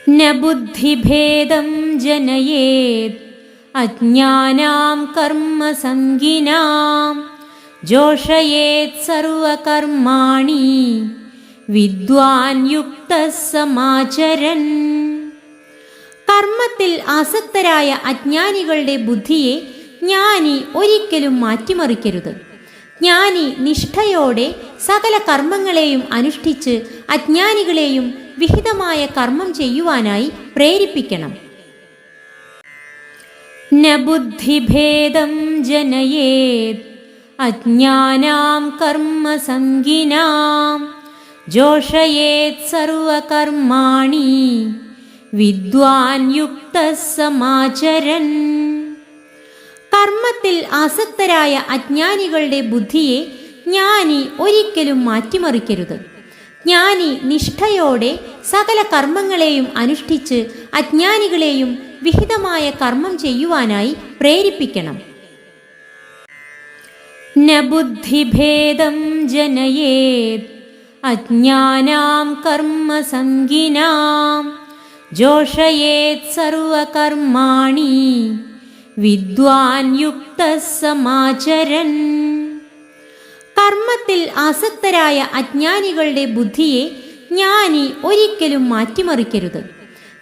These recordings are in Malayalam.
ന ബുദ്ധിഭേദം ജനയേത് അജ്ഞാനാം കർമ്മസംഗിനാം ജോഷയേത് സർവകർമാണി വിദ്വാൻ യുക്തഃ സമാചരൻ. കർമ്മത്തിൽ ആസക്തരായ അജ്ഞാനികളുടെ ബുദ്ധിയെ ജ്ഞാനി ഒരിക്കലും മാറ്റിമറിക്കരുത്. ജ്ഞാനി നിഷ്ഠയോടെ സകല കർമ്മങ്ങളെയും അനുഷ്ഠിച്ച് അജ്ഞാനികളെയും വിഹിതമായ കർമ്മം ചെയ്യുവാനായി പ്രേരിപ്പിക്കണം. ന ബുദ്ധിഭേദം ജനയേത് അജ്ഞാനാം കർമ്മസംഗിനാം ജോഷയേത് സർവകർമാണി വിദ്വാൻ യുക്തഃ സമാചരൻ. കർമ്മത്തിൽ ആസക്തരായ അജ്ഞാനികളുടെ ബുദ്ധിയെ ജ്ഞാനി ഒരിക്കലും മാറ്റിമറിക്കരുത്. ജ്ഞാനി നിഷ്ഠയോടെ സകല കർമ്മങ്ങളെയും അനുഷ്ഠിച്ച് അജ്ഞാനികളെയും വിഹിതമായ കർമ്മം ചെയ്യുവാനായി പ്രേരിപ്പിക്കണം. ന ബുദ്ധിഭേദം ജനയേത് അജ്ഞാനാം കർമ്മസംഗിനാം ജോഷയേത് സർവകർമാണി വിദ്വാൻ യുക്തഃ സമാചരൻ. കർമ്മത്തിൽ ആസക്തരായ അജ്ഞാനികളുടെ ബുദ്ധിയെ ജ്ഞാനി ഒരിക്കലും മാറ്റിമറിക്കരുത്.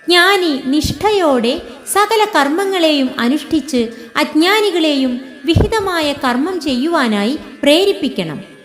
ജ്ഞാനി നിഷ്ഠയോടെ സകല കർമ്മങ്ങളെയും അനുഷ്ഠിച്ച് അജ്ഞാനികളെയും വിഹിതമായ കർമ്മം ചെയ്യുവാനായി പ്രേരിപ്പിക്കണം.